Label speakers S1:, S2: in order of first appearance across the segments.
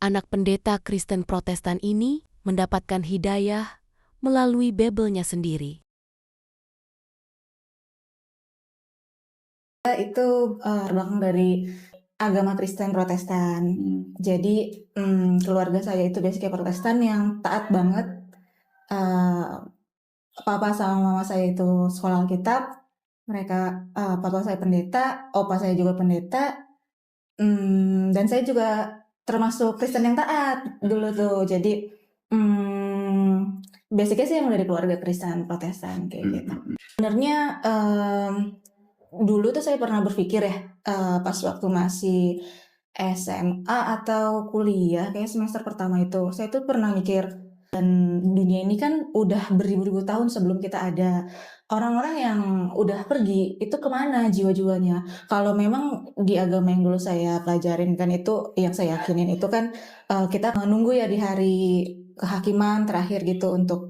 S1: Anak pendeta Kristen Protestan ini mendapatkan hidayah melalui Bible-nya sendiri.
S2: Itu terbelakang dari agama Kristen Protestan. Jadi keluarga saya itu basicnya Protestan yang taat banget. Papa sama mama saya itu sekolah Alkitab. Mereka papa saya pendeta, opa saya juga pendeta. Dan saya juga termasuk Kristen yang taat dulu tuh. Jadi basicnya sih yang dari keluarga Kristen Protestan kayak gitu. Sebenarnya dulu tuh saya pernah berpikir ya, pas waktu masih SMA atau kuliah, kayak semester pertama itu, saya tuh pernah mikir, dan dunia ini kan udah beribu-ribu tahun sebelum kita ada. Orang-orang yang udah pergi, itu kemana jiwa-jiwanya? Kalau memang di agama yang dulu saya pelajarin kan itu, yang saya yakinin itu kan, kita menunggu ya di hari kehakiman terakhir gitu untuk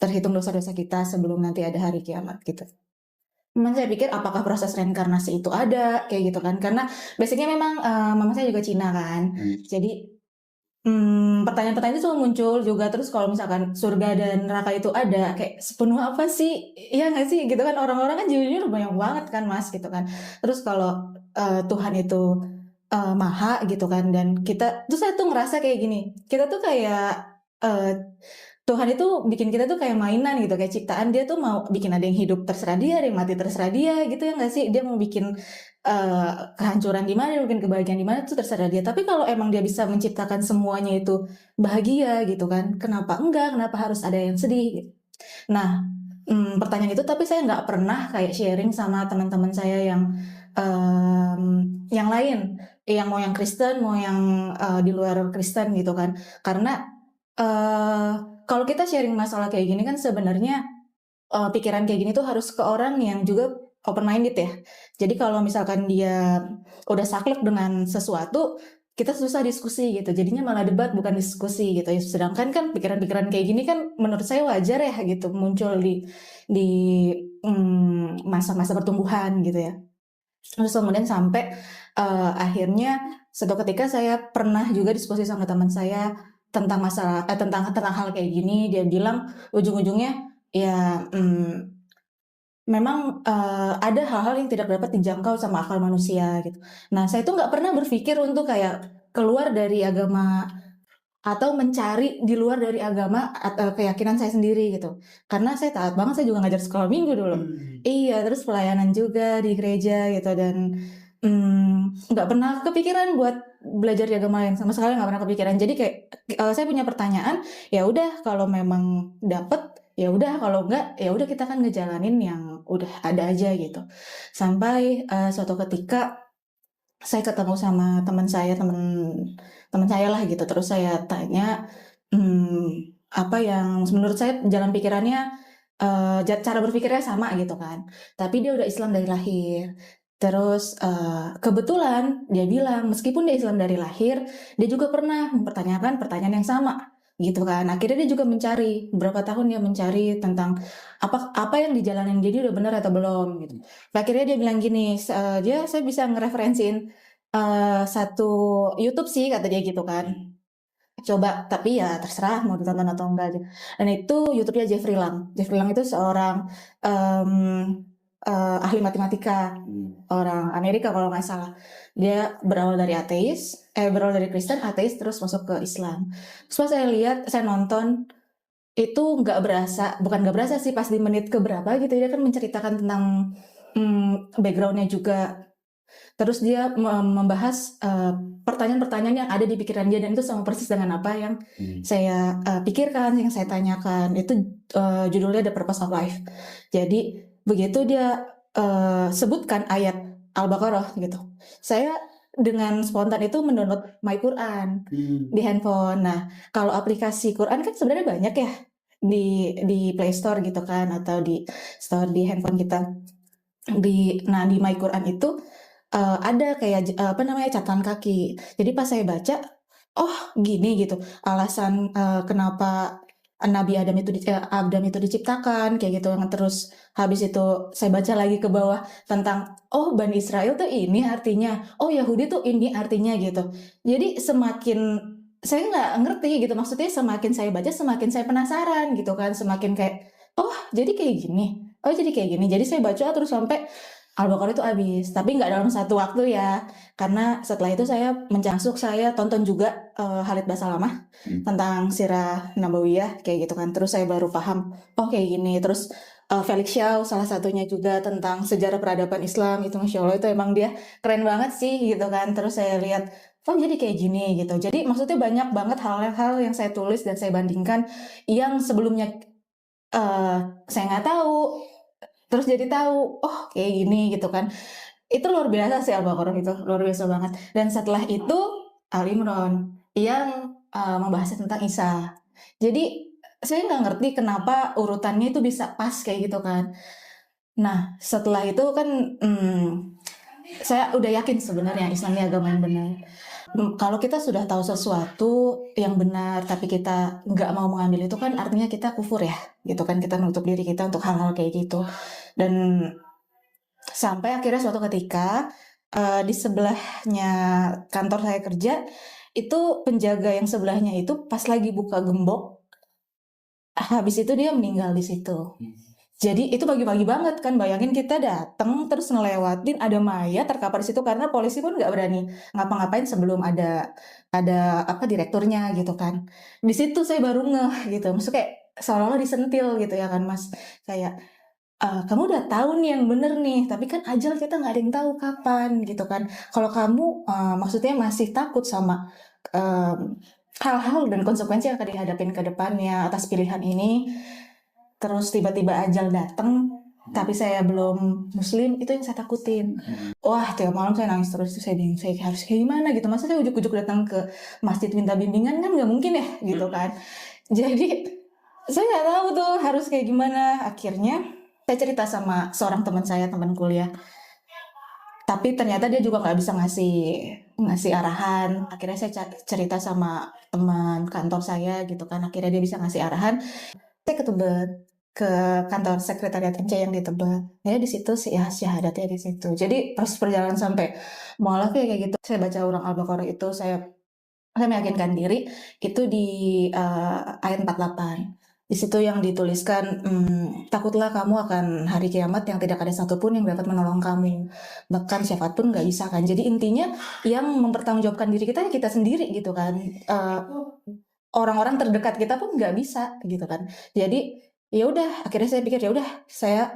S2: terhitung dosa-dosa kita sebelum nanti ada hari kiamat gitu. Memang saya pikir apakah proses reinkarnasi itu ada kayak gitu kan, karena basicnya memang mama saya juga Cina kan. Jadi pertanyaan-pertanyaan itu selalu muncul juga. Terus kalau misalkan surga dan neraka itu ada, kayak sepenuh apa sih, iya nggak sih gitu kan, orang-orang kan jujur banyak banget kan mas gitu kan. Terus kalau Tuhan itu maha gitu kan, dan kita terus saya tuh ngerasa kayak gini, kita tuh kayak Tuhan itu bikin kita tuh kayak mainan gitu, kayak ciptaan. Dia tuh mau bikin ada yang hidup terserah dia, ada yang mati terserah dia gitu ya nggak sih. Dia mau bikin kehancuran di mana, dia bikin kebahagiaan di mana itu terserah dia. Tapi kalau emang dia bisa menciptakan semuanya itu bahagia gitu kan, kenapa enggak, kenapa harus ada yang sedih gitu. Nah pertanyaan itu tapi saya nggak pernah kayak sharing sama teman-teman saya yang lain, yang mau yang Kristen mau yang di luar Kristen gitu kan. Karena kalau kita sharing masalah kayak gini kan sebenarnya pikiran kayak gini tuh harus ke orang yang juga open minded ya. Jadi kalau misalkan dia udah saklek dengan sesuatu, kita susah diskusi gitu. Jadinya malah debat bukan diskusi gitu ya. Sedangkan kan pikiran-pikiran kayak gini kan menurut saya wajar ya gitu, muncul di masa-masa pertumbuhan gitu ya. Terus kemudian sampai akhirnya suatu ketika saya pernah juga diskusi sama teman saya tentang masalah tentang hal kayak gini. Dia bilang ujung-ujungnya ya memang ada hal-hal yang tidak dapat dijangkau sama akal manusia gitu. Nah saya tuh nggak pernah berpikir untuk kayak keluar dari agama atau mencari di luar dari agama atau keyakinan saya sendiri gitu. Karena saya taat banget, saya juga ngajar sekolah minggu dulu. Iya, terus pelayanan juga di gereja gitu. Dan nggak pernah kepikiran buat belajar di agama lain, sama sekali nggak pernah kepikiran. Jadi kayak saya punya pertanyaan, ya udah kalau memang dapet ya udah, kalau enggak ya udah kita kan ngejalanin yang udah ada aja gitu. Sampai suatu ketika saya ketemu sama teman saya lah gitu. Terus saya tanya apa yang menurut saya jalan pikirannya, cara berpikirnya sama gitu kan. Tapi dia udah Islam dari lahir. Terus kebetulan dia bilang meskipun dia Islam dari lahir, dia juga pernah mempertanyakan pertanyaan yang sama gitu kan. Akhirnya dia juga mencari, beberapa tahun dia mencari tentang apa yang dijalanin dia ini udah benar atau belum gitu. Akhirnya dia bilang gini, saya bisa ngereferensiin satu YouTube sih kata dia gitu kan. Coba, tapi ya terserah mau ditonton atau enggak aja. Dan itu YouTube-nya Jeffrey Lang. Jeffrey Lang itu seorang ahli matematika, orang Amerika kalau nggak salah. Dia berawal dari berawal dari Kristen, ateis, terus masuk ke Islam. Terus pas saya lihat, saya nonton, itu bukan nggak berasa sih, pas di menit keberapa gitu, dia kan menceritakan tentang background-nya juga. Terus dia membahas pertanyaan-pertanyaan yang ada di pikiran dia, dan itu sama persis dengan apa yang saya pikirkan, yang saya tanyakan. Itu judulnya The Purpose of Life. Jadi begitu dia sebutkan ayat Al-Baqarah gitu, saya dengan spontan itu mendownload My Quran di handphone. Nah, kalau aplikasi Quran kan sebenarnya banyak ya di Play Store gitu kan, atau di store di handphone kita. Di My Quran itu ada kayak catatan kaki. Jadi pas saya baca, oh gini gitu alasan kenapa Nabi Adam itu diciptakan kayak gitu. Terus habis itu saya baca lagi ke bawah tentang oh Bani Israel tuh ini artinya, oh Yahudi tuh ini artinya gitu. Jadi semakin saya nggak ngerti gitu, maksudnya semakin saya baca semakin saya penasaran gitu kan, semakin kayak oh jadi kayak gini, oh jadi kayak gini. Jadi saya baca terus sampai Al-Baqarah itu habis, tapi nggak dalam satu waktu ya, karena setelah itu saya masuk, saya tonton juga Khalid Basalamah tentang Sirah Nabawiyah kayak gitu kan, terus saya baru paham oh kayak gini. Terus Felix Shaw salah satunya juga tentang sejarah peradaban Islam, itu Masya Allah itu emang dia keren banget sih gitu kan. Terus saya lihat oh jadi kayak gini gitu. Jadi maksudnya banyak banget hal-hal yang saya tulis dan saya bandingkan yang sebelumnya saya nggak tahu, terus jadi tahu oh kayak gini gitu kan. Itu luar biasa sih Al-Baqarah, itu luar biasa banget. Dan setelah itu Al-Imran yang membahas tentang Isa. Jadi saya nggak ngerti kenapa urutannya itu bisa pas kayak gitu kan. Nah setelah itu kan saya udah yakin sebenarnya Islam ini agama yang benar. Kalau kita sudah tahu sesuatu yang benar tapi kita nggak mau mengambil itu kan artinya kita kufur ya gitu kan, kita menutup diri kita untuk hal-hal kayak gitu. Dan sampai akhirnya suatu ketika di sebelahnya kantor saya kerja itu penjaga yang sebelahnya itu pas lagi buka gembok, habis itu dia meninggal di situ. Jadi itu pagi-pagi banget kan, bayangin kita datang terus ngelewatin ada mayat terkapar di situ karena polisi pun nggak berani ngapa-ngapain sebelum ada apa direkturnya gitu kan. Di situ saya baru ngeh gitu, maksudnya kayak seolah-olah disentil gitu ya kan Mas, kayak kamu udah tahu nih yang bener nih, tapi kan ajal kita nggak ada yang tahu kapan gitu kan. Kalau kamu maksudnya masih takut sama hal-hal dan konsekuensi yang akan dihadapin ke depannya atas pilihan ini, terus tiba-tiba ajal datang, tapi saya belum muslim, itu yang saya takutin. Wah, tiap malam saya nangis terus, saya bingung, saya harus kayak gimana gitu. Masa saya ujuk-ujuk datang ke masjid minta bimbingan, kan nggak mungkin ya gitu kan. Jadi saya nggak tahu tuh harus kayak gimana. Akhirnya saya cerita sama seorang teman saya, teman kuliah. Tapi ternyata dia juga nggak bisa ngasih arahan. Akhirnya saya cerita sama teman kantor saya gitu kan. Akhirnya dia bisa ngasih arahan. Saya ke Tebet, ke kantor sekretariat MC yang di Tebet. Ya di situ sih ya syahadatnya di situ. Jadi proses perjalanan sampai mualaf kayak gitu. Saya baca ulang Al-Baqarah itu, saya meyakinkan diri itu di ayat 48. Di situ yang dituliskan, takutlah kamu akan hari kiamat yang tidak ada satupun yang dapat menolong kamu, bahkan syafaat pun nggak bisa kan. Jadi intinya yang mempertanggungjawabkan diri kita ya kita sendiri gitu kan. Orang-orang terdekat kita pun nggak bisa gitu kan. Jadi ya udah, akhirnya saya pikir ya udah saya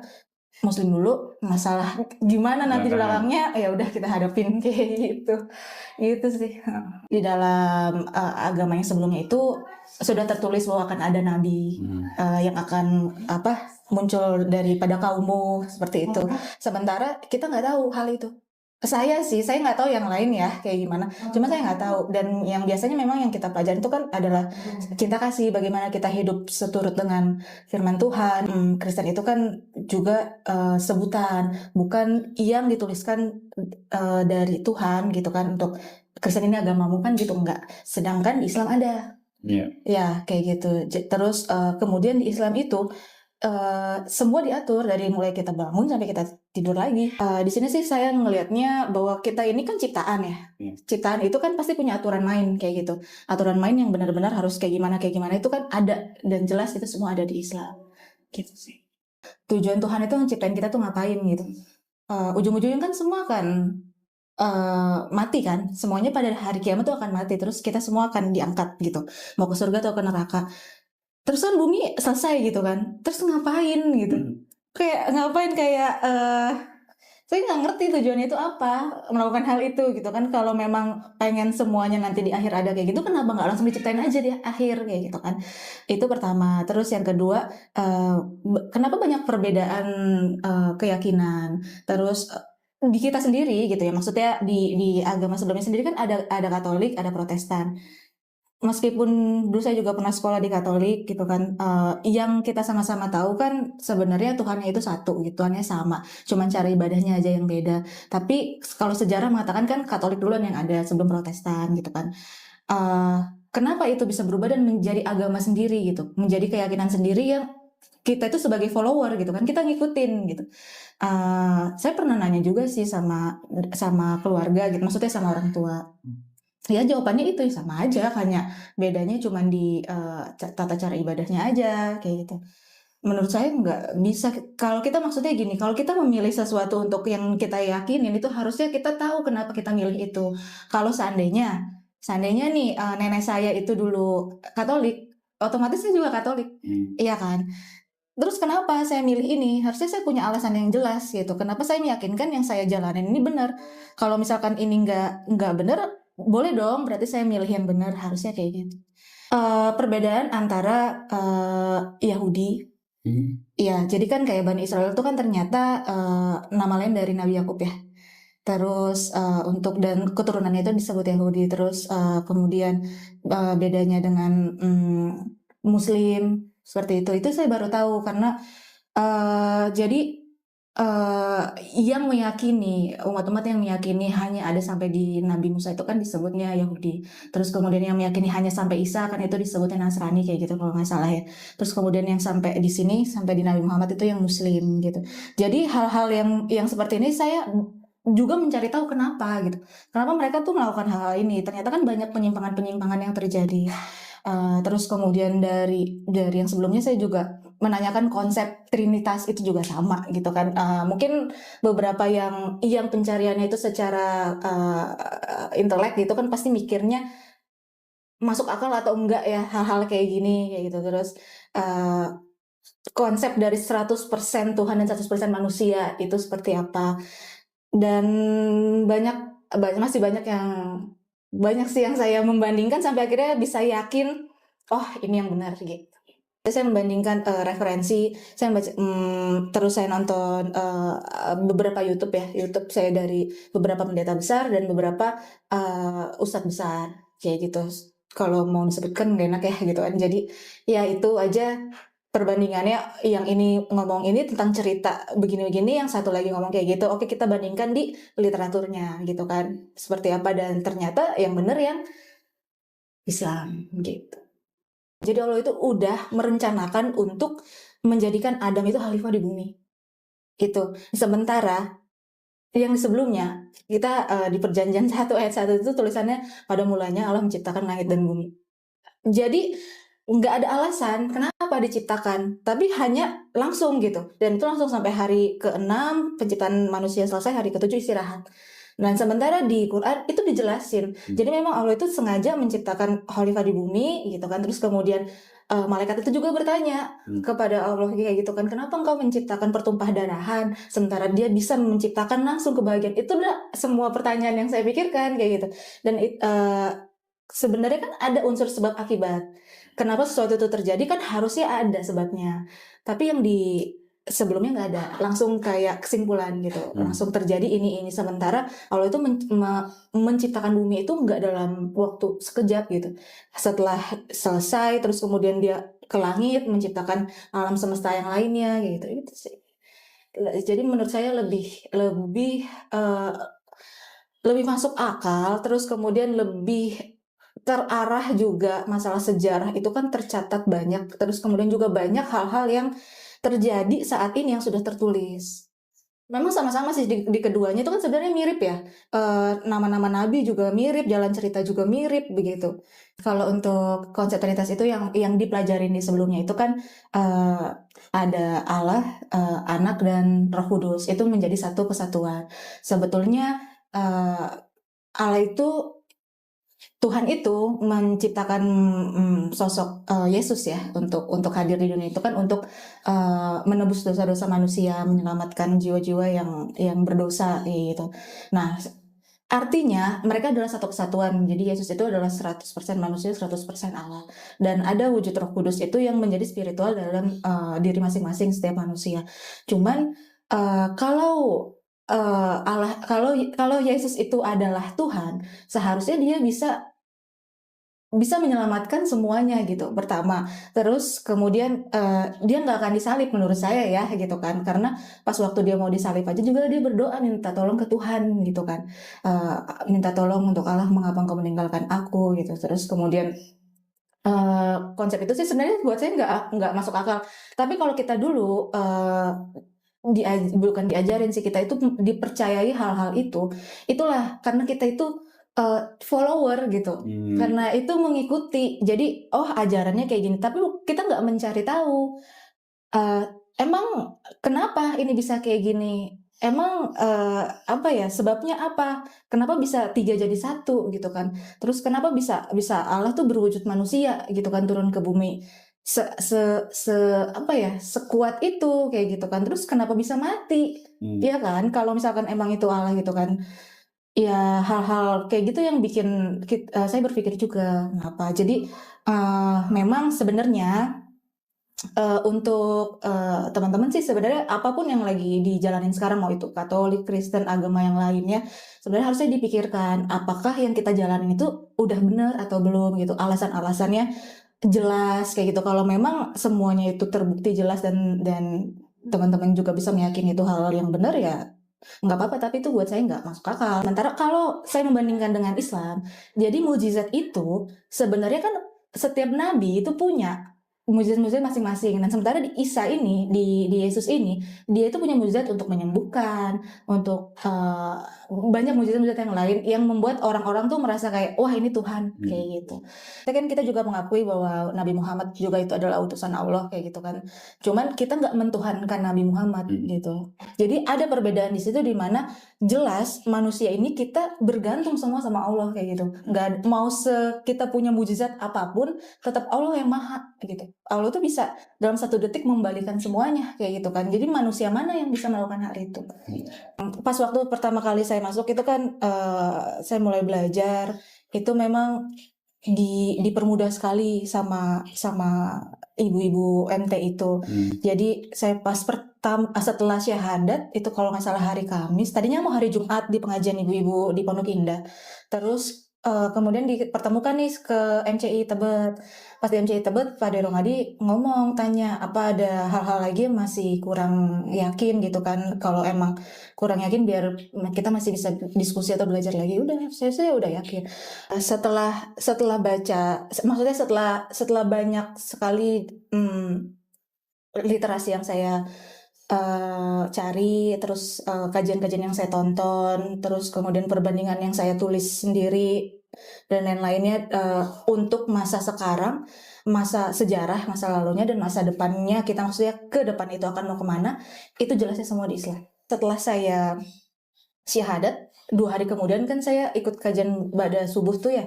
S2: muslim dulu, masalah gimana nanti di belakangnya ya udah kita hadapin kayak gitu sih. Di dalam agama yang sebelumnya itu sudah tertulis bahwa akan ada nabi yang akan muncul daripada kaummu seperti itu. Sementara kita nggak tahu hal itu. Saya nggak tahu yang lain ya kayak gimana. Cuma saya nggak tahu. Dan yang biasanya memang yang kita pelajari itu kan adalah cinta kasih, bagaimana kita hidup seturut dengan firman Tuhan. Kristen itu kan juga sebutan, bukan yang dituliskan dari Tuhan gitu kan, untuk Kristen ini agamamu kan gitu, enggak. Sedangkan di Islam ada. Ya kayak gitu. Terus kemudian di Islam itu semua diatur dari mulai kita bangun sampai kita tidur lagi. Di sini sih saya ngelihatnya bahwa kita ini kan ciptaan ya. Ciptaan itu kan pasti punya aturan main kayak gitu. Aturan main yang benar-benar harus kayak gimana itu kan ada, dan jelas itu semua ada di Islam. Gitu sih. Tujuan Tuhan itu menciptain kita tuh ngapain gitu. Ujung-ujungnya kan semua kan mati kan. Semuanya pada hari kiamat tuh akan mati. Terus kita semua akan diangkat gitu. Mau ke surga atau ke neraka. Terus kan bumi selesai gitu kan. Terus ngapain gitu. Kayak ngapain kayak saya nggak ngerti tujuannya itu apa melakukan hal itu gitu kan. Kalau memang pengen semuanya nanti di akhir ada kayak gitu, kenapa nggak langsung diciptain aja di akhir kayak gitu kan. Itu pertama. Terus yang kedua, kenapa banyak perbedaan keyakinan. Terus di kita sendiri gitu ya, maksudnya di agama sebelumnya sendiri kan ada Katolik, ada Protestan. Meskipun dulu saya juga pernah sekolah di Katolik gitu kan, yang kita sama-sama tahu kan sebenarnya Tuhannya itu satu gitu, Tuhannya sama, cuman cara ibadahnya aja yang beda. Tapi kalau sejarah mengatakan kan Katolik duluan yang ada sebelum Protestan gitu kan. kenapa itu bisa berubah dan menjadi agama sendiri gitu, menjadi keyakinan sendiri yang kita itu sebagai follower gitu kan, kita ngikutin gitu. Saya pernah nanya juga sih sama keluarga gitu, maksudnya sama orang tua. Ya jawabannya itu sama aja, hanya bedanya cuman di tata cara ibadahnya aja kayak gitu. Menurut saya nggak bisa, kalau kita maksudnya gini, kalau kita memilih sesuatu untuk yang kita yakinin itu harusnya kita tahu kenapa kita milih itu. Kalau seandainya nih nenek saya itu dulu Katolik, otomatis saya juga Katolik, iya kan? Terus kenapa saya milih ini? Harusnya saya punya alasan yang jelas gitu. Kenapa saya meyakinkan yang saya jalanin ini benar? Kalau misalkan ini nggak benar, boleh dong. Berarti saya milih yang benar. Harusnya kayak gitu. Perbedaan antara Yahudi, ya jadi kan kayak Bani Israel itu kan ternyata nama lain dari Nabi Yakub ya. Terus dan keturunannya itu disebut Yahudi. Terus kemudian bedanya dengan Muslim seperti itu saya baru tahu karena jadi yang meyakini umat-umat yang meyakini hanya ada sampai di Nabi Musa itu kan disebutnya Yahudi. Terus kemudian yang meyakini hanya sampai Isa kan itu disebutnya Nasrani kayak gitu kalau nggak salah ya. Terus kemudian yang sampai di sini sampai di Nabi Muhammad itu yang Muslim gitu. Jadi hal-hal yang seperti ini saya juga mencari tahu kenapa gitu. Kenapa mereka tuh melakukan hal-hal ini? Ternyata kan banyak penyimpangan-penyimpangan yang terjadi. Terus kemudian dari yang sebelumnya saya juga menanyakan konsep Trinitas itu juga sama gitu kan. Mungkin beberapa yang pencariannya itu secara intelek gitu kan pasti mikirnya masuk akal atau enggak ya hal-hal kayak gini kayak gitu. Terus konsep dari 100% Tuhan dan 100% manusia itu seperti apa. Dan masih banyak sih yang saya membandingkan sampai akhirnya bisa yakin oh ini yang benar gitu. Saya membandingkan referensi, saya baca, terus saya nonton beberapa YouTube saya dari beberapa pendeta besar dan beberapa ustadz besar kayak gitu. Kalau mau disebutkan gak enak ya gitu kan. Jadi ya itu aja perbandingannya, yang ini ngomong ini tentang cerita begini-begini, yang satu lagi ngomong kayak gitu. Oke, kita bandingkan di literaturnya gitu kan. Seperti apa, dan ternyata yang benar yang Islam gitu. Jadi Allah itu udah merencanakan untuk menjadikan Adam itu khalifah di bumi. Itu. Sementara yang sebelumnya kita di Perjanjian 1 ayat 1 itu tulisannya pada mulanya Allah menciptakan langit dan bumi. Jadi nggak ada alasan kenapa diciptakan, tapi hanya langsung gitu. Dan itu langsung sampai hari ke-6 penciptaan manusia selesai, hari ke-7 istirahat. Dan sementara di Quran itu dijelasin. Jadi memang Allah itu sengaja menciptakan khalifah di bumi gitu kan. Terus kemudian malaikat itu juga bertanya kepada Allah kayak gitu kan, kenapa engkau menciptakan pertumpah darahan sementara dia bisa menciptakan langsung kebahagiaan. Itu udah semua pertanyaan yang saya pikirkan kayak gitu. Dan sebenarnya kan ada unsur sebab akibat. Kenapa sesuatu itu terjadi kan harusnya ada sebabnya. Tapi yang di sebelumnya nggak ada, langsung kayak kesimpulan gitu, langsung terjadi ini. Sementara Allah itu menciptakan bumi itu nggak dalam waktu sekejap gitu. Setelah selesai, terus kemudian dia ke langit menciptakan alam semesta yang lainnya gitu. Itu sih. Jadi menurut saya lebih masuk akal, terus kemudian lebih terarah juga. Masalah sejarah itu kan tercatat banyak, terus kemudian juga banyak hal-hal yang terjadi saat ini yang sudah tertulis. Memang sama-sama sih di keduanya itu kan sebenarnya mirip ya. Nama-nama nabi juga mirip, jalan cerita juga mirip begitu. Kalau untuk konsep Trinitas itu yang dipelajarin di sebelumnya itu kan ada Allah, Anak dan Roh Kudus itu menjadi satu kesatuan. Sebetulnya Allah itu, Tuhan itu menciptakan sosok Yesus ya untuk hadir di dunia itu kan untuk menebus dosa-dosa manusia, menyelamatkan jiwa-jiwa yang berdosa gitu. Nah, artinya mereka adalah satu kesatuan. Jadi Yesus itu adalah 100% manusia, 100% Allah. Dan ada wujud Roh Kudus itu yang menjadi spiritual dalam diri masing-masing setiap manusia. Cuman kalau kalau Yesus itu adalah Tuhan, seharusnya dia bisa menyelamatkan semuanya gitu, pertama. Terus kemudian dia nggak akan disalib menurut saya ya gitu kan, karena pas waktu dia mau disalib aja juga dia berdoa minta tolong ke Tuhan gitu kan, minta tolong untuk Allah, mengapa engkau meninggalkan aku gitu. Terus kemudian Konsep itu sih sebenarnya buat saya nggak masuk akal. Tapi kalau kita dulu, bukan diajarin sih, kita itu dipercayai hal-hal itu, itulah karena kita itu, follower gitu, karena itu mengikuti. Jadi, oh ajarannya kayak gini, tapi kita nggak mencari tahu, eee, emang kenapa ini bisa kayak gini? Emang, apa ya, sebabnya apa? Kenapa bisa 3 jadi satu gitu kan? Terus kenapa bisa bisa Allah tuh berwujud manusia gitu kan, turun ke bumi se se se apa ya, sekuat itu kayak gitu kan. Terus kenapa bisa mati? Iya kan? Kalau misalkan emang itu Allah gitu kan. Ya hal-hal kayak gitu yang bikin saya berpikir juga, kenapa. Jadi, memang sebenarnya untuk, teman-teman sih sebenarnya apapun yang lagi dijalanin sekarang, mau itu Katolik, Kristen, agama yang lainnya, sebenarnya harusnya dipikirkan, apakah yang kita jalanin itu udah bener atau belum gitu, alasan-alasannya jelas kayak gitu. Kalau memang semuanya itu terbukti jelas dan teman-teman juga bisa meyakini itu hal yang benar, ya nggak apa-apa, tapi itu buat saya nggak masuk akal. Sementara kalau saya membandingkan dengan Islam, jadi mukjizat itu sebenarnya kan setiap nabi itu punya mukjizat-mukjizat masing-masing. Dan sementara di Isa ini, di Yesus ini, dia itu punya mukjizat untuk menyembuhkan, untuk banyak mukjizat-mukjizat yang lain yang membuat orang-orang tuh merasa kayak, wah ini Tuhan, kayak gitu. Tapi kan kita juga mengakui bahwa Nabi Muhammad juga itu adalah utusan Allah kayak gitu kan. Cuman kita nggak mentuhankan Nabi Muhammad gitu. Jadi ada perbedaan di situ, di mana jelas manusia ini kita bergantung semua sama Allah kayak gitu. Nggak mau kita punya mukjizat apapun, tetap Allah yang maha gitu. Allah tuh bisa dalam 1 detik membalikan semuanya kayak gitu kan. Jadi manusia mana yang bisa melakukan hal itu? Pas waktu pertama kali saya masuk itu kan, saya mulai belajar, itu memang dipermudah sekali sama ibu-ibu MT itu. Jadi saya pas setelah syahadat itu kalau nggak salah hari Kamis, tadinya mau hari Jumat di pengajian ibu-ibu di Pondok Indah. Terus kemudian dipertemukan nih ke MCI Tebet. Pas di MCI Tebet, Pak Derongadi ngomong, tanya apa ada hal-hal lagi yang masih kurang yakin gitu kan. Kalau emang kurang yakin biar kita masih bisa diskusi atau belajar lagi. Udah, saya udah yakin. Setelah baca, maksudnya setelah banyak sekali literasi yang saya cari, terus kajian-kajian yang saya tonton, terus kemudian perbandingan yang saya tulis sendiri dan lain-lainnya, untuk masa sekarang, masa sejarah, masa lalunya dan masa depannya, kita maksudnya ke depan itu akan mau kemana, itu jelasnya semua di Islam. Setelah saya syahadat, 2 hari kemudian kan saya ikut kajian ba'da subuh tuh ya.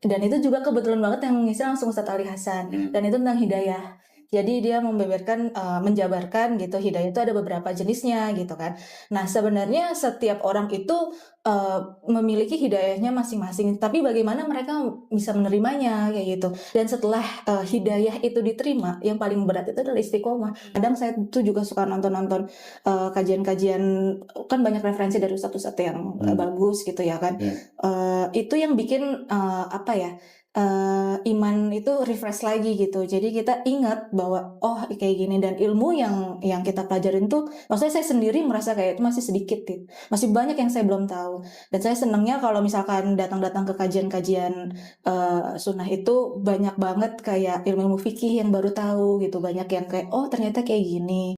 S2: Dan itu juga kebetulan banget yang ngisi langsung Ustadz Ali Hasan. Dan itu tentang hidayah. Jadi dia membeberkan, menjabarkan gitu, hidayah itu ada beberapa jenisnya gitu kan. Nah sebenarnya setiap orang itu memiliki hidayahnya masing-masing, tapi bagaimana mereka bisa menerimanya kayak gitu. Dan setelah hidayah itu diterima, yang paling berat itu adalah istiqomah. Kadang saya tuh juga suka nonton-nonton kajian-kajian, kan banyak referensi dari ustadz-ustadz yang bagus gitu ya kan. Itu yang bikin apa ya, iman itu refresh lagi gitu. Jadi kita ingat bahwa oh kayak gini, dan ilmu yang kita pelajarin tuh, maksudnya saya sendiri merasa kayak itu masih sedikit gitu. Masih banyak yang saya belum tahu. Dan saya senangnya kalau misalkan datang-datang ke kajian-kajian sunnah itu banyak banget kayak ilmu fikih yang baru tahu gitu. Banyak yang kayak oh ternyata kayak gini.